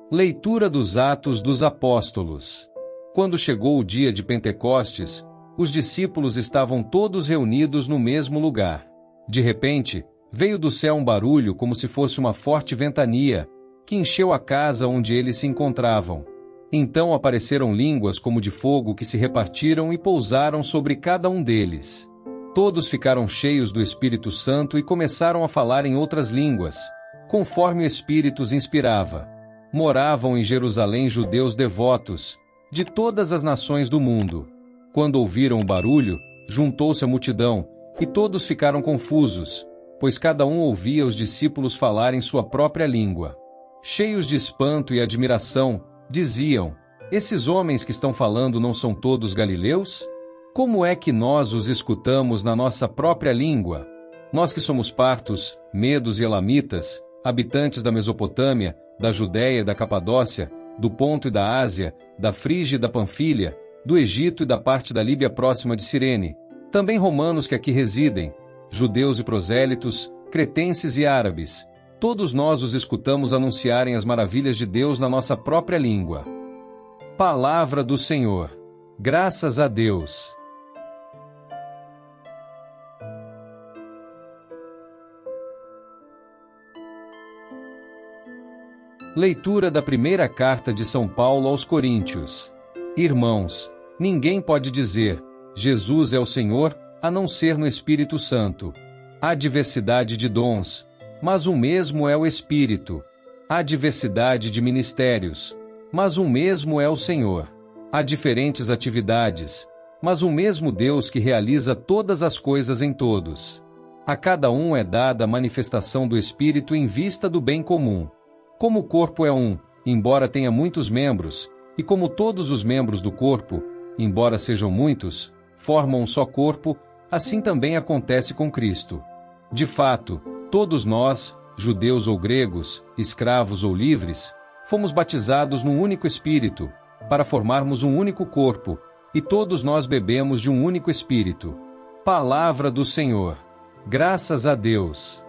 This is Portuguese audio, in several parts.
Leitura dos Atos dos Apóstolos. Quando chegou o dia de Pentecostes, os discípulos estavam todos reunidos no mesmo lugar. De repente, veio do céu um barulho como se fosse uma forte ventania, que encheu a casa onde eles se encontravam. Então apareceram línguas como de fogo que se repartiram e pousaram sobre cada um deles. Todos ficaram cheios do Espírito Santo e começaram a falar em outras línguas, conforme o Espírito os inspirava. Moravam em Jerusalém judeus devotos, de todas as nações do mundo. Quando ouviram o barulho, juntou-se a multidão, e todos ficaram confusos, pois cada um ouvia os discípulos falar em sua própria língua. Cheios de espanto e admiração, diziam: esses homens que estão falando não são todos galileus? Como é que nós os escutamos na nossa própria língua? Nós que somos partos, medos e elamitas, habitantes da Mesopotâmia, da Judéia e da Capadócia, do Ponto e da Ásia, da Frígia e da Panfilha, do Egito e da parte da Líbia próxima de Cirene, também romanos que aqui residem, judeus e prosélitos, cretenses e árabes, todos nós os escutamos anunciarem as maravilhas de Deus na nossa própria língua. Palavra do Senhor. Graças a Deus. Leitura da primeira carta de São Paulo aos Coríntios. Irmãos, ninguém pode dizer, Jesus é o Senhor, a não ser no Espírito Santo. Há diversidade de dons, mas o mesmo é o Espírito. Há diversidade de ministérios, mas o mesmo é o Senhor. Há diferentes atividades, mas o mesmo Deus que realiza todas as coisas em todos. A cada um é dada a manifestação do Espírito em vista do bem comum. Como o corpo é um, embora tenha muitos membros, e como todos os membros do corpo, embora sejam muitos, formam um só corpo, assim também acontece com Cristo. De fato, todos nós, judeus ou gregos, escravos ou livres, fomos batizados num único Espírito, para formarmos um único corpo, e todos nós bebemos de um único Espírito. Palavra do Senhor. Graças a Deus.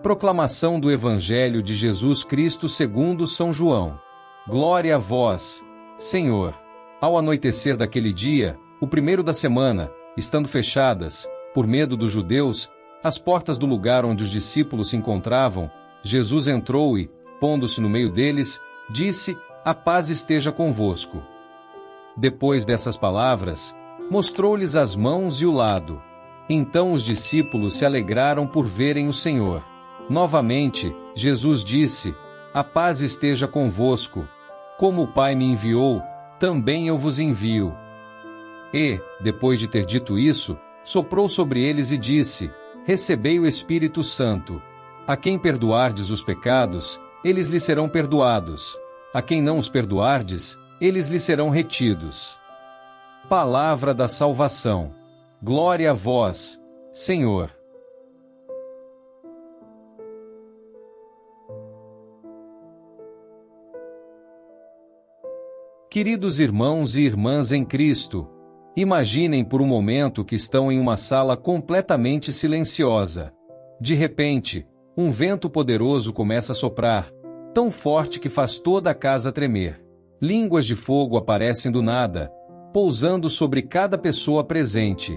Proclamação do Evangelho de Jesus Cristo segundo São João. Glória a vós, Senhor. Ao anoitecer daquele dia, o primeiro da semana, estando fechadas, por medo dos judeus, as portas do lugar onde os discípulos se encontravam, Jesus entrou e, pondo-se no meio deles, disse: a paz esteja convosco. Depois dessas palavras, mostrou-lhes as mãos e o lado. Então os discípulos se alegraram por verem o Senhor. Novamente, Jesus disse: a paz esteja convosco. Como o Pai me enviou, também eu vos envio. E, depois de ter dito isso, soprou sobre eles e disse: recebei o Espírito Santo. A quem perdoardes os pecados, eles lhe serão perdoados. A quem não os perdoardes, eles lhe serão retidos. Palavra da salvação. Glória a vós, Senhor. Queridos irmãos e irmãs em Cristo, imaginem por um momento que estão em uma sala completamente silenciosa. De repente, um vento poderoso começa a soprar, tão forte que faz toda a casa tremer. Línguas de fogo aparecem do nada, pousando sobre cada pessoa presente.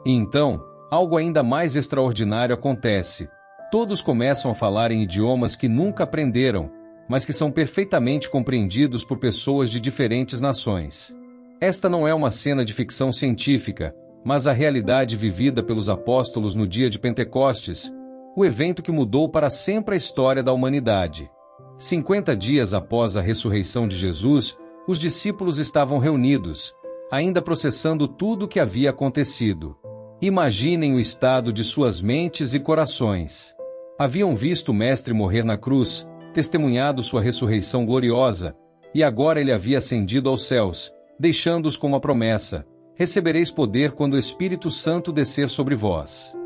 E então, algo ainda mais extraordinário acontece. Todos começam a falar em idiomas que nunca aprenderam, mas que são perfeitamente compreendidos por pessoas de diferentes nações. Esta não é uma cena de ficção científica, mas a realidade vivida pelos apóstolos no dia de Pentecostes, o evento que mudou para sempre a história da humanidade. 50 dias após a ressurreição de Jesus, os discípulos estavam reunidos, ainda processando tudo o que havia acontecido. Imaginem o estado de suas mentes e corações. Haviam visto o Mestre morrer na cruz, testemunhado sua ressurreição gloriosa, e agora ele havia ascendido aos céus, deixando-os com uma promessa: recebereis poder quando o Espírito Santo descer sobre vós.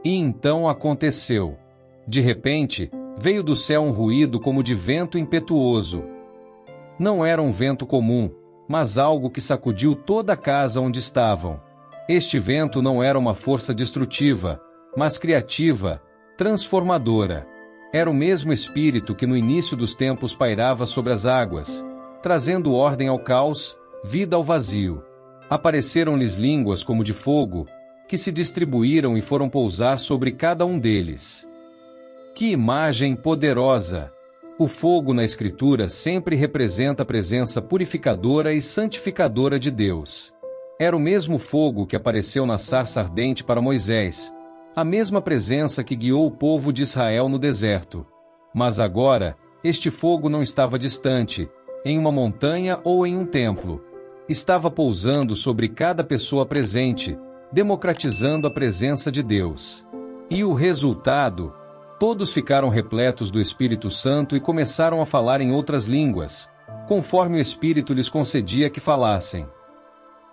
E então aconteceu. De repente, veio do céu um ruído como de vento impetuoso. Não era um vento comum, mas algo que sacudiu toda a casa onde estavam. Este vento não era uma força destrutiva, mas criativa, transformadora. Era o mesmo Espírito que no início dos tempos pairava sobre as águas, trazendo ordem ao caos, vida ao vazio. Apareceram-lhes línguas como de fogo, que se distribuíram e foram pousar sobre cada um deles. Que imagem poderosa! O fogo na Escritura sempre representa a presença purificadora e santificadora de Deus. Era o mesmo fogo que apareceu na sarça ardente para Moisés, a mesma presença que guiou o povo de Israel no deserto. Mas agora, este fogo não estava distante, em uma montanha ou em um templo. Estava pousando sobre cada pessoa presente, democratizando a presença de Deus. E o resultado? Todos ficaram repletos do Espírito Santo e começaram a falar em outras línguas, conforme o Espírito lhes concedia que falassem.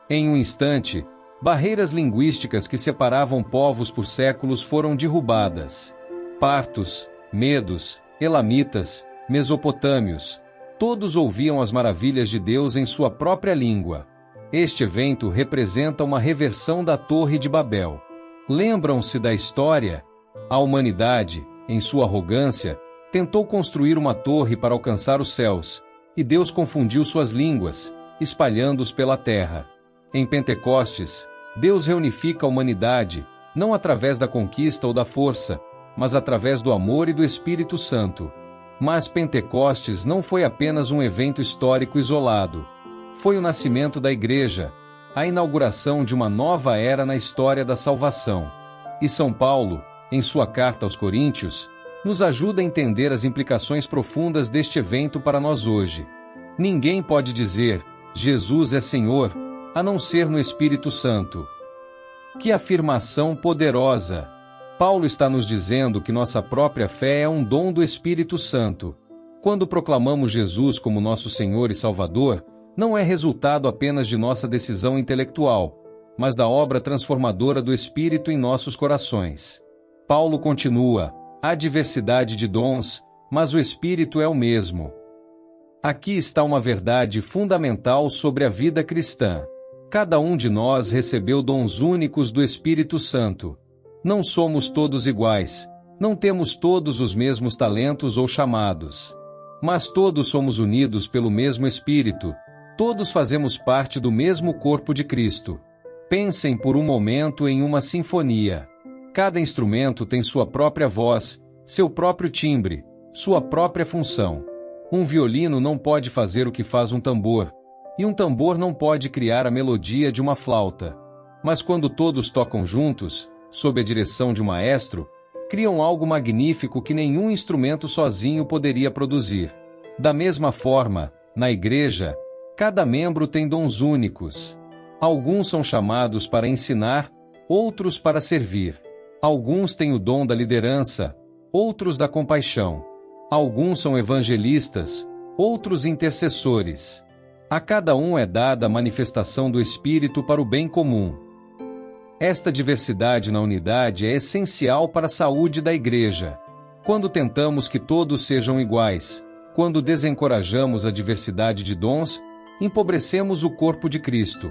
Em um instante, barreiras linguísticas que separavam povos por séculos foram derrubadas. Partos, medos, elamitas, mesopotâmios, todos ouviam as maravilhas de Deus em sua própria língua. Este evento representa uma reversão da Torre de Babel. Lembram-se da história? A humanidade, em sua arrogância, tentou construir uma torre para alcançar os céus, e Deus confundiu suas línguas, espalhando-os pela terra. Em Pentecostes, Deus reunifica a humanidade, não através da conquista ou da força, mas através do amor e do Espírito Santo. Mas Pentecostes não foi apenas um evento histórico isolado. Foi o nascimento da Igreja, a inauguração de uma nova era na história da salvação. E São Paulo, em sua carta aos Coríntios, nos ajuda a entender as implicações profundas deste evento para nós hoje. Ninguém pode dizer, Jesus é Senhor, a não ser no Espírito Santo. Que afirmação poderosa! Paulo está nos dizendo que nossa própria fé é um dom do Espírito Santo. Quando proclamamos Jesus como nosso Senhor e Salvador, não é resultado apenas de nossa decisão intelectual, mas da obra transformadora do Espírito em nossos corações. Paulo continua, há diversidade de dons, mas o Espírito é o mesmo. Aqui está uma verdade fundamental sobre a vida cristã. Cada um de nós recebeu dons únicos do Espírito Santo. Não somos todos iguais, não temos todos os mesmos talentos ou chamados. Mas todos somos unidos pelo mesmo Espírito, todos fazemos parte do mesmo corpo de Cristo. Pensem por um momento em uma sinfonia. Cada instrumento tem sua própria voz, seu próprio timbre, sua própria função. Um violino não pode fazer o que faz um tambor, e um tambor não pode criar a melodia de uma flauta. Mas quando todos tocam juntos, sob a direção de um maestro, criam algo magnífico que nenhum instrumento sozinho poderia produzir. Da mesma forma, na Igreja, cada membro tem dons únicos. Alguns são chamados para ensinar, outros para servir. Alguns têm o dom da liderança, outros da compaixão. Alguns são evangelistas, outros intercessores. A cada um é dada a manifestação do Espírito para o bem comum. Esta diversidade na unidade é essencial para a saúde da Igreja. Quando tentamos que todos sejam iguais, quando desencorajamos a diversidade de dons, empobrecemos o corpo de Cristo.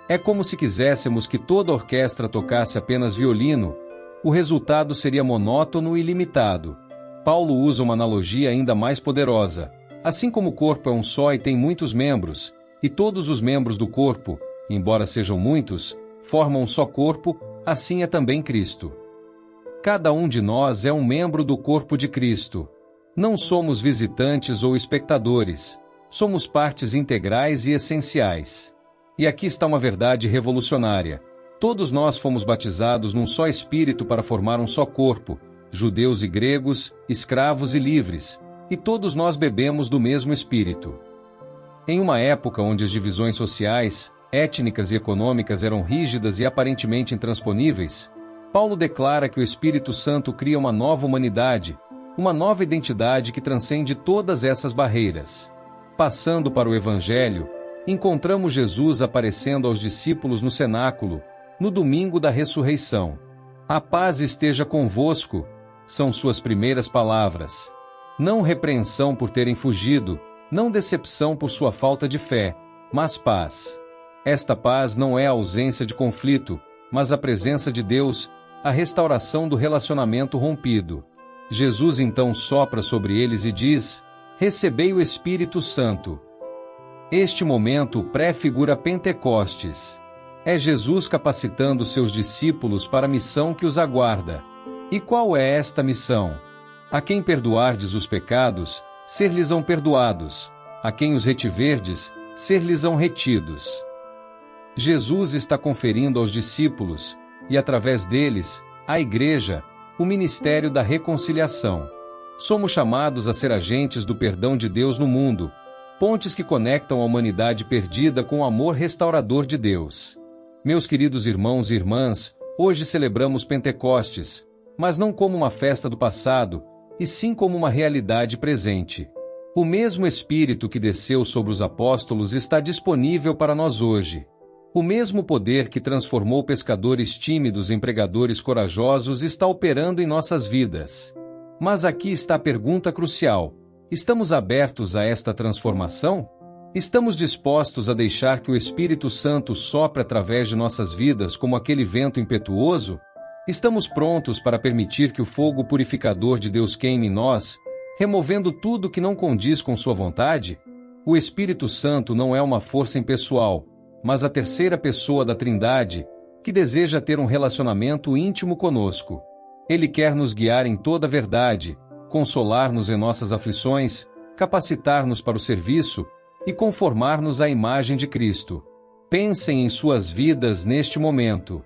É como se quiséssemos que toda a orquestra tocasse apenas violino, o resultado seria monótono e limitado. Paulo usa uma analogia ainda mais poderosa. Assim como o corpo é um só e tem muitos membros, e todos os membros do corpo, embora sejam muitos, formam um só corpo, assim é também Cristo. Cada um de nós é um membro do corpo de Cristo. Não somos visitantes ou espectadores, somos partes integrais e essenciais. E aqui está uma verdade revolucionária. Todos nós fomos batizados num só Espírito para formar um só corpo, judeus e gregos, escravos e livres, e todos nós bebemos do mesmo Espírito. Em uma época onde as divisões sociais, étnicas e econômicas eram rígidas e aparentemente intransponíveis, Paulo declara que o Espírito Santo cria uma nova humanidade, uma nova identidade que transcende todas essas barreiras. Passando para o Evangelho, encontramos Jesus aparecendo aos discípulos no cenáculo, no domingo da ressurreição. A paz esteja convosco, são suas primeiras palavras. Não repreensão por terem fugido, não decepção por sua falta de fé, mas paz. Esta paz não é a ausência de conflito, mas a presença de Deus, a restauração do relacionamento rompido. Jesus então sopra sobre eles e diz: recebei o Espírito Santo. Este momento prefigura Pentecostes. É Jesus capacitando seus discípulos para a missão que os aguarda. E qual é esta missão? A quem perdoardes os pecados, ser-lhes-ão perdoados. A quem os retiverdes, ser-lhes-ão retidos. Jesus está conferindo aos discípulos, e através deles, à Igreja, o ministério da reconciliação. Somos chamados a ser agentes do perdão de Deus no mundo, pontes que conectam a humanidade perdida com o amor restaurador de Deus. Meus queridos irmãos e irmãs, hoje celebramos Pentecostes, mas não como uma festa do passado, e sim como uma realidade presente. O mesmo Espírito que desceu sobre os apóstolos está disponível para nós hoje. O mesmo poder que transformou pescadores tímidos em pregadores corajosos está operando em nossas vidas. Mas aqui está a pergunta crucial: estamos abertos a esta transformação? Estamos dispostos a deixar que o Espírito Santo sopre através de nossas vidas como aquele vento impetuoso? Estamos prontos para permitir que o fogo purificador de Deus queime em nós, removendo tudo que não condiz com sua vontade? O Espírito Santo não é uma força impessoal, mas a terceira pessoa da Trindade, que deseja ter um relacionamento íntimo conosco. Ele quer nos guiar em toda a verdade, consolar-nos em nossas aflições, capacitar-nos para o serviço e conformar-nos à imagem de Cristo. Pensem em suas vidas neste momento.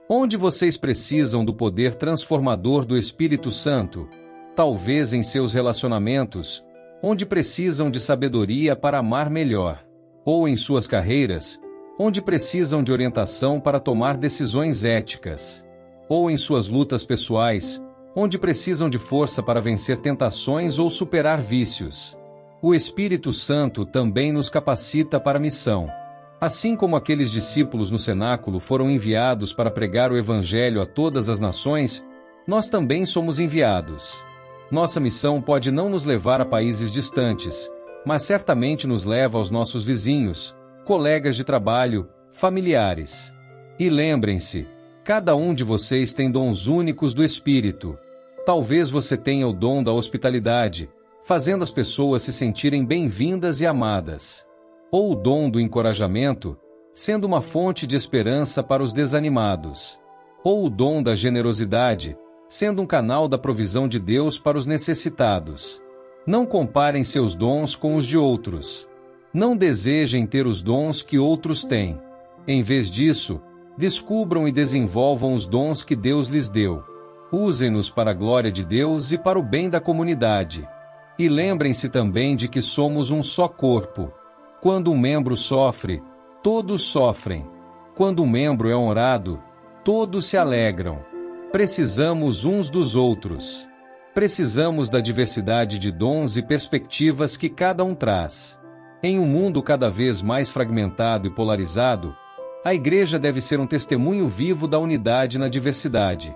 Onde vocês precisam do poder transformador do Espírito Santo? Talvez em seus relacionamentos, onde precisam de sabedoria para amar melhor. Ou em suas carreiras, onde precisam de orientação para tomar decisões éticas. Ou em suas lutas pessoais, onde precisam de força para vencer tentações ou superar vícios. O Espírito Santo também nos capacita para a missão. Assim como aqueles discípulos no cenáculo foram enviados para pregar o Evangelho a todas as nações, nós também somos enviados. Nossa missão pode não nos levar a países distantes, mas certamente nos leva aos nossos vizinhos, colegas de trabalho, familiares. E lembrem-se, cada um de vocês tem dons únicos do Espírito. Talvez você tenha o dom da hospitalidade, fazendo as pessoas se sentirem bem-vindas e amadas. Ou o dom do encorajamento, sendo uma fonte de esperança para os desanimados. Ou o dom da generosidade, sendo um canal da provisão de Deus para os necessitados. Não comparem seus dons com os de outros. Não desejem ter os dons que outros têm. Em vez disso, descubram e desenvolvam os dons que Deus lhes deu. Usem-nos para a glória de Deus e para o bem da comunidade. E lembrem-se também de que somos um só corpo. Quando um membro sofre, todos sofrem. Quando um membro é honrado, todos se alegram. Precisamos uns dos outros. Precisamos da diversidade de dons e perspectivas que cada um traz. Em um mundo cada vez mais fragmentado e polarizado, a Igreja deve ser um testemunho vivo da unidade na diversidade.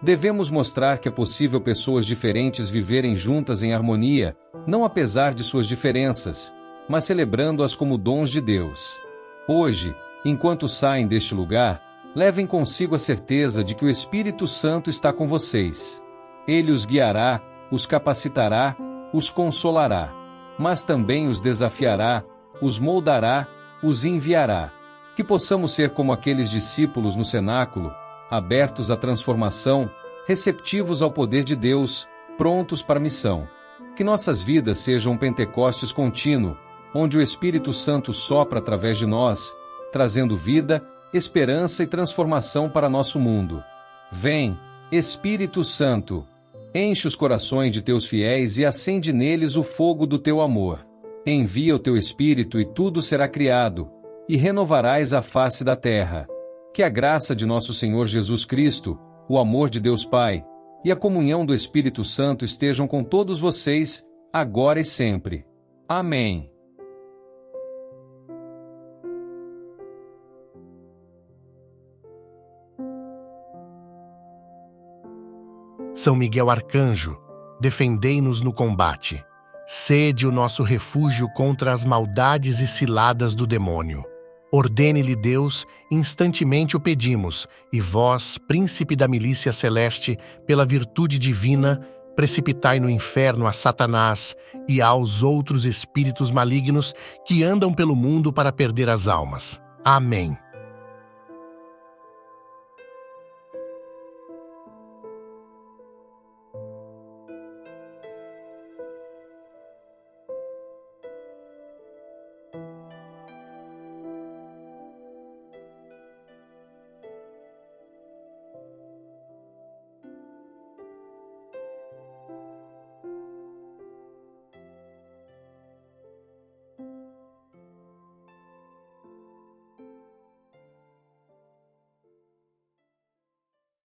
Devemos mostrar que é possível pessoas diferentes viverem juntas em harmonia, não apesar de suas diferenças, mas celebrando-as como dons de Deus. Hoje, enquanto saem deste lugar, levem consigo a certeza de que o Espírito Santo está com vocês. Ele os guiará, os capacitará, os consolará, mas também os desafiará, os moldará, os enviará. Que possamos ser como aqueles discípulos no cenáculo, abertos à transformação, receptivos ao poder de Deus, prontos para a missão. Que nossas vidas sejam um Pentecostes contínuo, onde o Espírito Santo sopra através de nós, trazendo vida, esperança e transformação para nosso mundo. Vem, Espírito Santo, enche os corações de teus fiéis e acende neles o fogo do teu amor. Envia o teu Espírito e tudo será criado, e renovarás a face da terra. Que a graça de nosso Senhor Jesus Cristo, o amor de Deus Pai, e a comunhão do Espírito Santo estejam com todos vocês, agora e sempre. Amém. São Miguel Arcanjo, defendei-nos no combate. Sede o nosso refúgio contra as maldades e ciladas do demônio. Ordene-lhe Deus, instantemente o pedimos, e vós, príncipe da milícia celeste, pela virtude divina, precipitai no inferno a Satanás e aos outros espíritos malignos que andam pelo mundo para perder as almas. Amém.